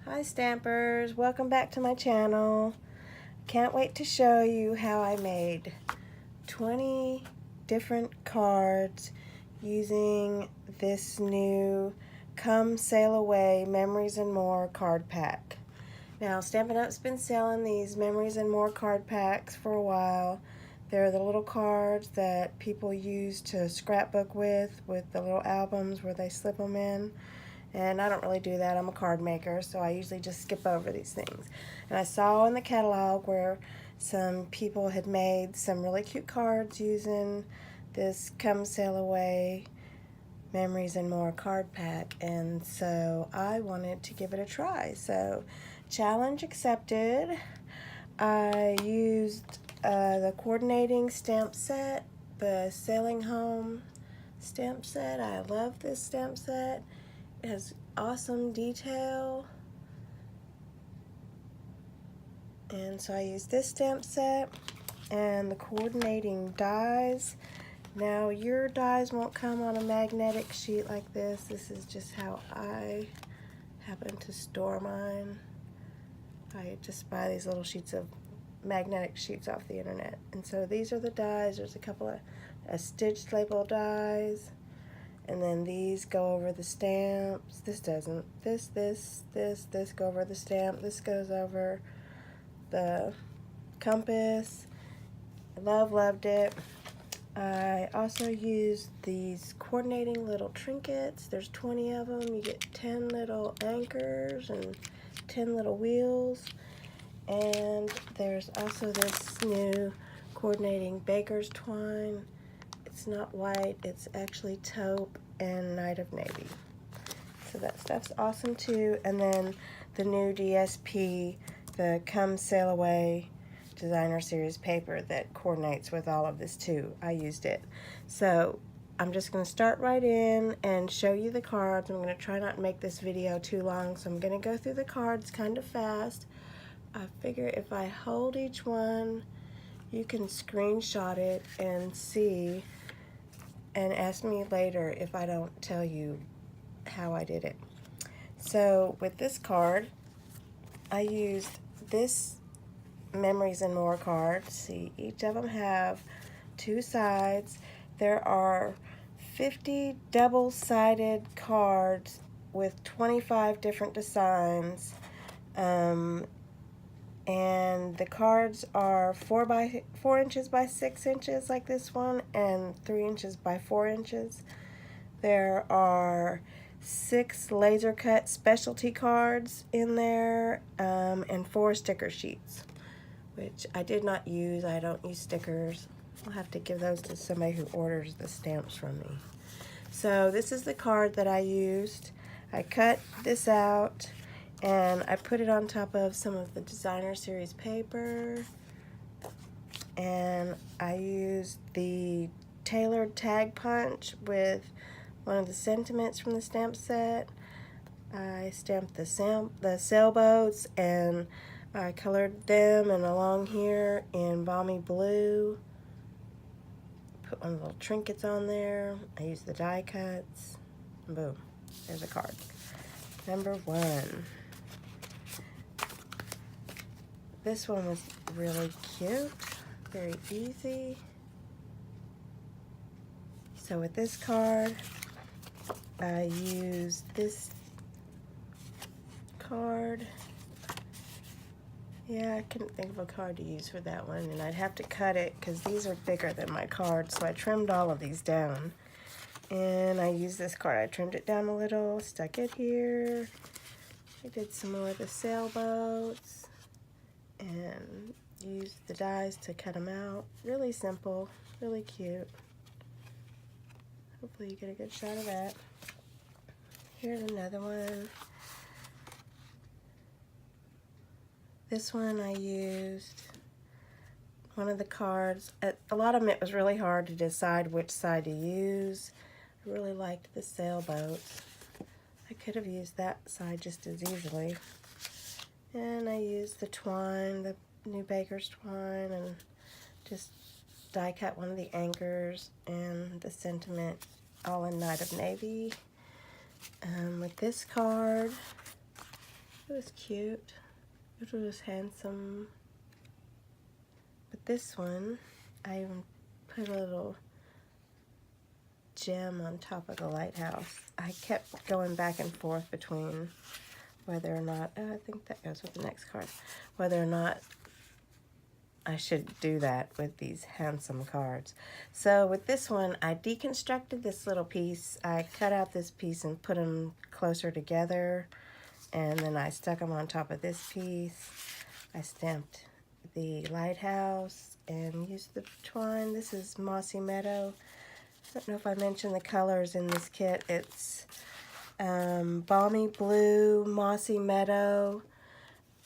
Hi Stampers, welcome back to my channel. Can't wait to show you how I made 20 different cards using this new Come Sail Away Memories and More card pack. Now Stampin' Up's been selling these Memories and More card packs for a while. They're the little cards that people use to scrapbook with the little albums where they slip them in. And I don't really do that. I'm a card maker, so I usually just skip over these things. And I saw in the catalog where some people had made some really cute cards using this Come Sail Away Memories and More card pack, and so I wanted to give it a try. So challenge accepted. I used the coordinating stamp set, the Sailing Home stamp set. I love this stamp set. It has awesome detail, and so I used this stamp set and the coordinating dies. Now your dies won't come on a magnetic sheet like this. This is just how I happen to store mine. I just buy these little sheets of magnetic sheets off the internet, and so these are the dies. There's a couple of stitched label dies. And then these go over the stamps. This doesn't. This go over the stamp. This goes over the compass. I loved it. I also used these coordinating little trinkets. There's 20 of them. You get 10 little anchors and 10 little wheels. And there's also this new coordinating baker's twine. It's not white, it's actually taupe and Night of Navy. So that stuff's awesome too. And then the new DSP, the Come Sail Away Designer Series paper that coordinates with all of this too. I used it. So I'm just going to start right in and show you the cards. I'm going to try not to make this video too long, so I'm going to go through the cards kind of fast. I figure if I hold each one, you can screenshot it and see and ask me later if I don't tell you how I did it. So with this card, I used this Memories and More card. See, each of them have two sides. There are 50 double-sided cards with 25 different designs. And the cards are 4 inches by 6 inches like this one, and 3 inches by 4 inches. There are 6 laser cut specialty cards in there, and 4 sticker sheets, which I did not use. I don't use stickers. I'll have to give those to somebody who orders the stamps from me. So this is the card that I used. I cut this out and I put it on top of some of the Designer Series paper, and I used the tailored tag punch with one of the sentiments from the stamp set. I stamped the sailboats, and I colored them and along here in balmy blue. Put one of the little trinkets on there. I used the die cuts. Boom, there's a card. Number 1. This one was really cute, very easy. So with this card, I used this card. Yeah, I couldn't think of a card to use for that one, and I'd have to cut it because these are bigger than my cards, so I trimmed all of these down. And I used this card. I trimmed it down a little, stuck it here. I did some more of the sailboats and used the dies to cut them out. Really simple, really cute. Hopefully you get a good shot of that. Here's another one. This one I used one of the cards. A lot of them it was really hard to decide which side to use. I really liked the sailboats. I could have used that side just as easily. And I used the twine, the new baker's twine, and just die cut one of the anchors and the sentiment all in Night of Navy. With this card, It was cute. It was handsome. But this one, I even put a little gem on top of the lighthouse. I kept going back and forth between whether or not, oh, I think that goes with the next card, whether or not I should do that with these handsome cards. So with this one, I deconstructed this little piece. I cut out this piece and put them closer together, and then I stuck them on top of this piece. I stamped the lighthouse and used the twine. This is Mossy Meadow. I don't know if I mentioned the colors in this kit. It's Balmy Blue, Mossy Meadow,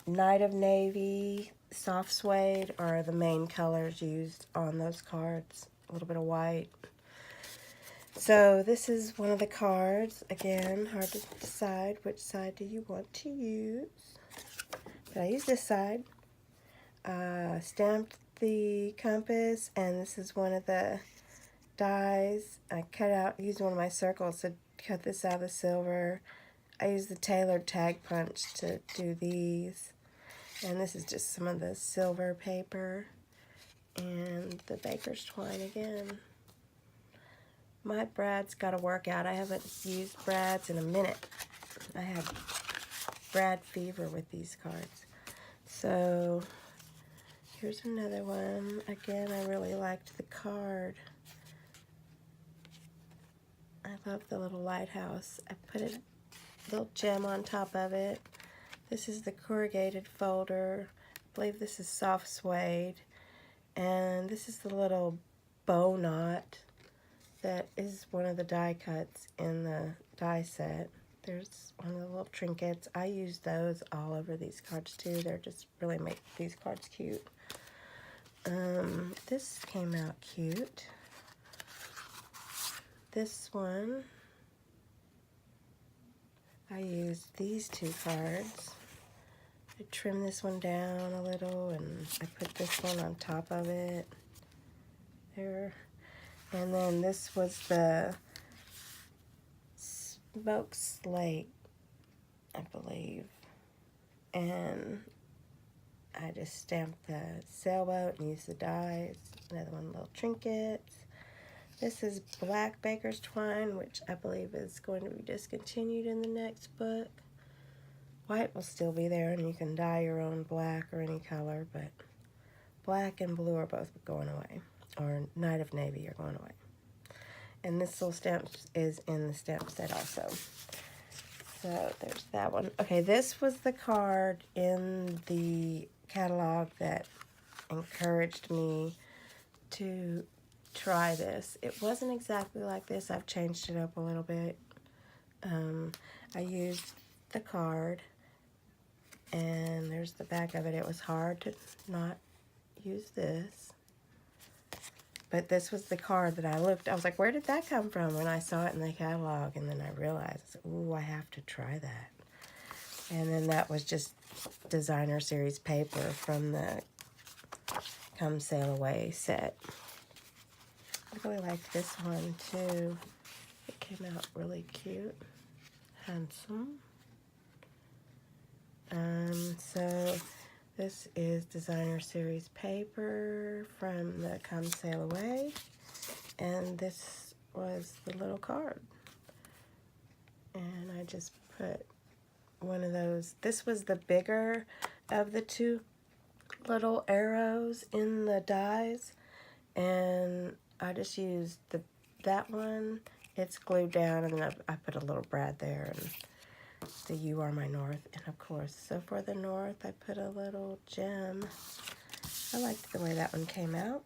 Night of Navy, Soft Suede are the main colors used on those cards. A little bit of white. So this is one of the cards. Again, hard to decide which side do you want to use. But I used this side. Stamped the compass, and this is one of the dies. I used one of my circles to cut this out of the silver. I used the tailored tag punch to do these. And this is just some of the silver paper and the baker's twine again. My brads got to work out. I haven't used brads in a minute. I have brad fever with these cards. So here's another one. Again, I really liked the card. I love the little lighthouse. I put a little gem on top of it. This is the corrugated folder. I believe this is soft suede. And this is the little bow knot that is one of the die cuts in the die set. There's one of the little trinkets. I use those all over these cards too. They're just really make these cards cute. This came out cute. This one, I used these two cards. I trimmed this one down a little, and I put this one on top of it. There. And then this was the Smoke Slate, I believe. And I just stamped the sailboat and used the dies. Another one, little trinkets. This is black baker's twine, which I believe is going to be discontinued in the next book. White will still be there, and you can dye your own black or any color, but black and blue are both going away, or Night of Navy are going away. And this little stamp is in the stamp set also. So there's that one. Okay, this was the card in the catalog that encouraged me to try this. It wasn't exactly like this. I've changed it up a little bit. I used the card, and there's the back of it. It was hard to not use this. But this was the card that I looked. I was like, where did that come from? When I saw it in the catalog, and then I realized, ooh, I have to try that. And then that was just designer series paper from the Come Sail Away set. I really liked this one too. It came out really cute, handsome. So this is designer series paper from the Come Sail Away, and this was the little card. And I just put one of those. This was the bigger of the two little arrows in the dies, and I just used that one. It's glued down, and then I put a little brad there, and the You Are My North, and of course, so for the North, I put a little gem. I liked the way that one came out.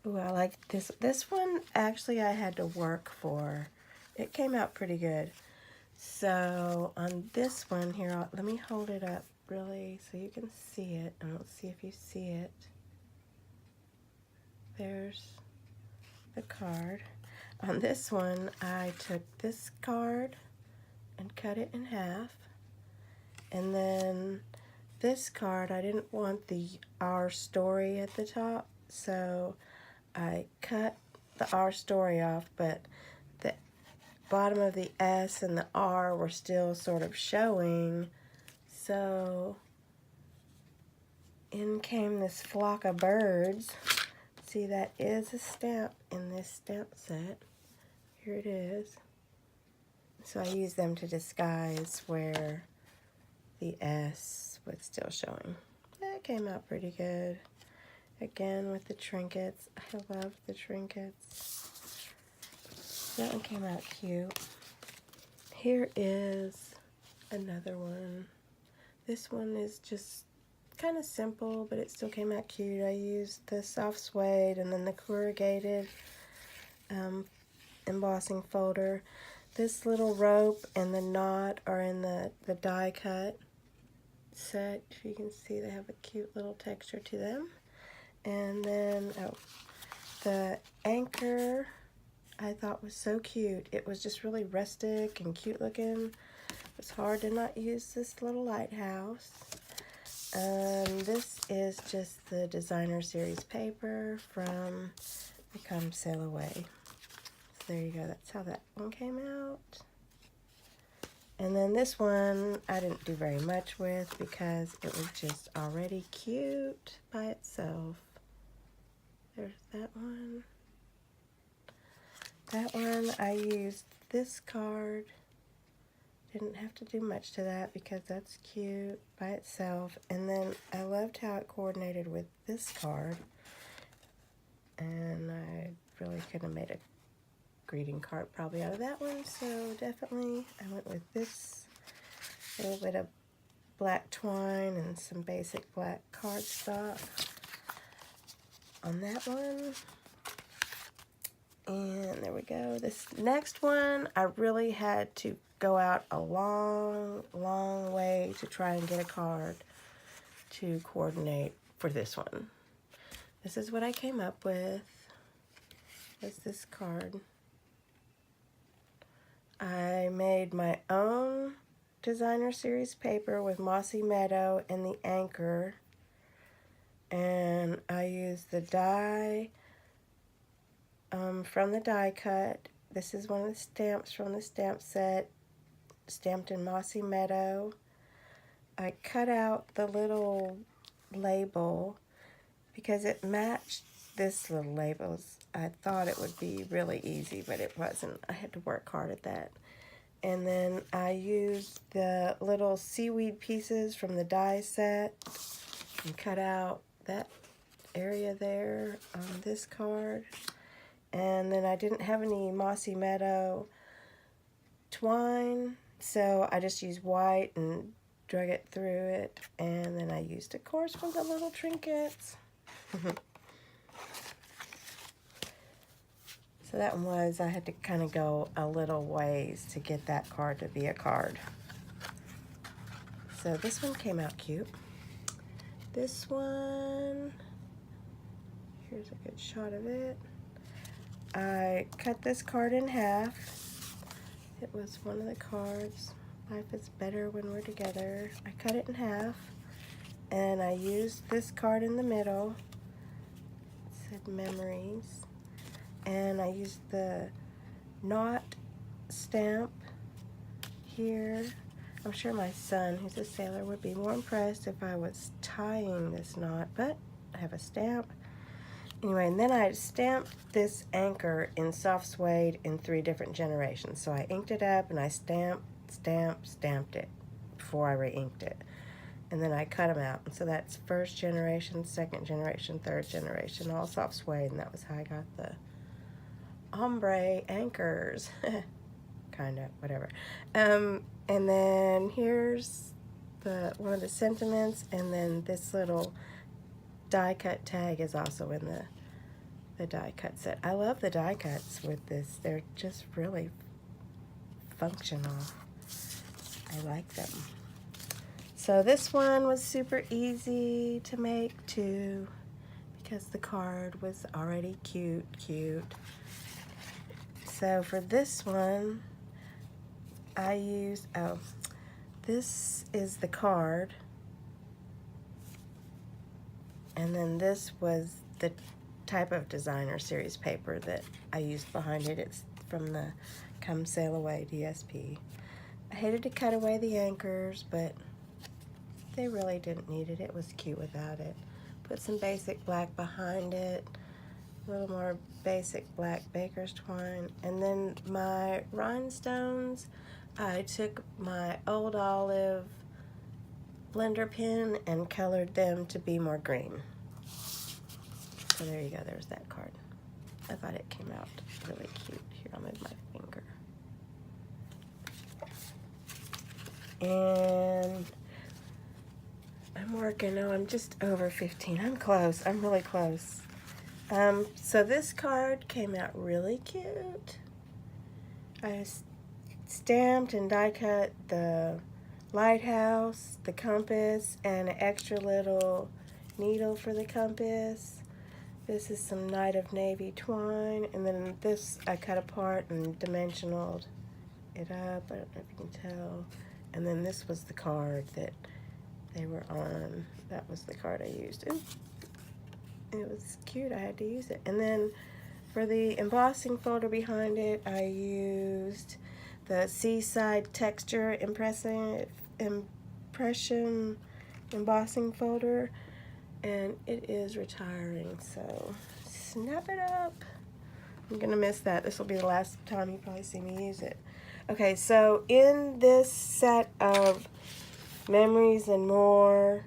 Ooh, I like this. This one, actually, I had to work for. It came out pretty good. So, on this one here, let me hold it up really so you can see it, and let's see if you see it. There's the card. On this one, I took this card and cut it in half, and then this card, I didn't want the Our Story at the top, so I cut the Our Story off, but the bottom of the S and the R were still sort of showing So in came this flock of birds. See, that is a stamp in this stamp set. Here it is. So I use them to disguise where the S was still showing. That came out pretty good. Again with the trinkets. I love the trinkets. That one came out cute. Here is another one. This one is just kind of simple, but it still came out cute. I used the soft suede and then the corrugated embossing folder. This little rope and the knot are in the die cut set. If you can see, they have a cute little texture to them. And then the anchor I thought was so cute. It was just really rustic and cute looking. It was hard to not use this little lighthouse. This is just the designer series paper from the Come Sail Away. So there you go. That's how that one came out. And then this one I didn't do very much with because it was just already cute by itself. There's that one. That one I used this card. Didn't have to do much to that because that's cute by itself. And then I loved how it coordinated with this card. And I really could have made a greeting card probably out of that one. So definitely I went with this little bit of black twine and some basic black cardstock on that one. And there we go. This next one, I really had to go out a long, long way to try and get a card to coordinate for this one. This is what I came up with. It's this card. I made my own designer series paper with Mossy Meadow and the anchor. And I used the die from the die cut. This is one of the stamps from the stamp set, stamped in Mossy Meadow. I cut out the little label because it matched this little label. I thought it would be really easy, but it wasn't. I had to work hard at that. And then I used the little seaweed pieces from the die set and cut out that area there on this card. And then I didn't have any Mossy Meadow twine, so I just used white and drug it through it. And then I used, of course, for the little trinkets. So that one was, I had to kind of go a little ways to get that card to be a card. So this one came out cute. This one, here's a good shot of it. I cut this card in half. It was one of the cards, Life is Better When We're Together. I cut it in half, and I used this card in the middle. It said Memories. And I used the knot stamp here. I'm sure my son, who's a sailor, would be more impressed if I was tying this knot, but I have a stamp. Anyway, and then I stamped this anchor in soft suede in 3 different generations. So I inked it up and I stamped it before I re-inked it. And then I cut them out. And so that's 1st generation, 2nd generation, 3rd generation, all soft suede. And that was how I got the ombre anchors. Kind of, whatever. And then here's one of the sentiments, and then this little die cut tag is also in the die cut set. I love the die cuts with this. They're just really functional. I like them. So this one was super easy to make too because the card was already cute. So for this one, I used, this is the card. And then this was the type of designer series paper that I used behind it. It's from the Come Sail Away DSP. I hated to cut away the anchors, but they really didn't need it. It was cute without it. Put some basic black behind it. A little more basic black baker's twine. And then my rhinestones, I took my Old Olive blender pen and colored them to be more green. So there you go, there's that card. I thought it came out really cute. Here, I'll move my finger. And I'm working, oh, I'm just over 15. I'm close, I'm really close. So this card came out really cute. I stamped and die cut the lighthouse, the compass, and an extra little needle for the compass. This is some Night of Navy twine, and then this I cut apart and dimensionaled it up. I don't know if you can tell. And then this was the card that they were on. That was the card I used. Ooh, it was cute, I had to use it. And then for the embossing folder behind it, I used the Seaside Texture Impression embossing folder, and it is retiring, so snap it up. I'm gonna miss that. This will be the last time you probably see me use it. Okay, so in this set of Memories and More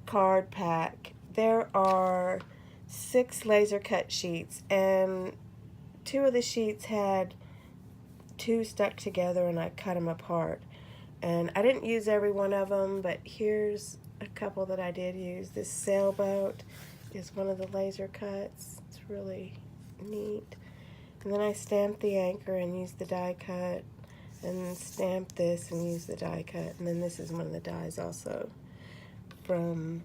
card pack, there are 6 laser cut sheets, and 2 of the sheets had 2 stuck together and I cut them apart. And I didn't use every one of them, but here's a couple that I did use. This sailboat is one of the laser cuts. It's really neat. And then I stamped the anchor and used the die cut, and stamped this and used the die cut. And then this is one of the dies also from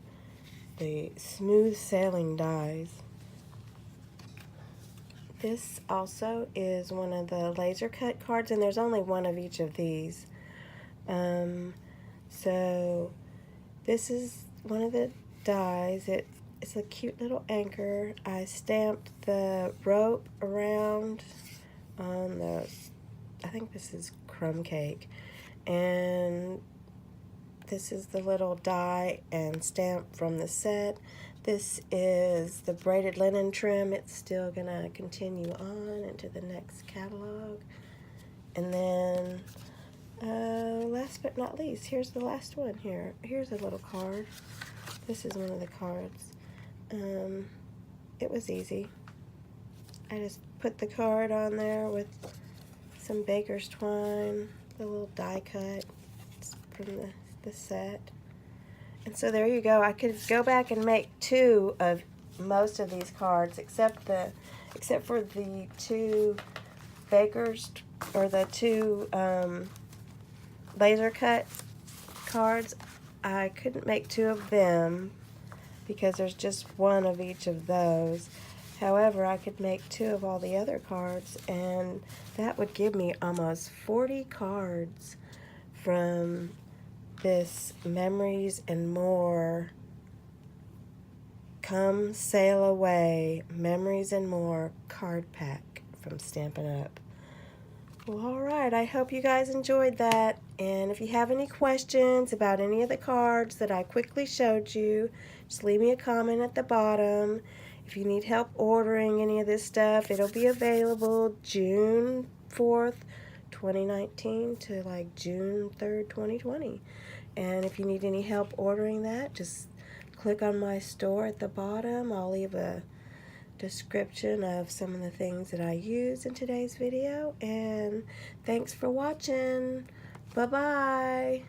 the Smooth Sailing dies. This also is one of the laser cut cards, and there's only one of each of these. So this is one of the dies. It's a cute little anchor. I stamped the rope around on the, I think this is crumb cake, and this is the little die and stamp from the set. This is the braided linen trim. It's still gonna continue on into the next catalog. And then last but not least, here's the last one here. Here's a little card. This is one of the cards. It was easy. I just put the card on there with some baker's twine, the little die cut from the set. And so there you go. I could go back and make 2 of most of these cards, except for the 2 baker's, or the 2 laser cut cards. I couldn't make 2 of them because there's just 1 of each of those. However, I could make 2 of all the other cards, and that would give me almost 40 cards from this Memories and More Come Sail Away Memories and More card pack from Stampin' Up. Well, alright, I hope you guys enjoyed that, and if you have any questions about any of the cards that I quickly showed you, just leave me a comment at the bottom. If you need help ordering any of this stuff, it'll be available June 4th, 2019 to like June 3rd, 2020. And if you need any help ordering that, just click on my store at the bottom. I'll leave a description of some of the things that I used in today's video. And thanks for watching. Bye-bye.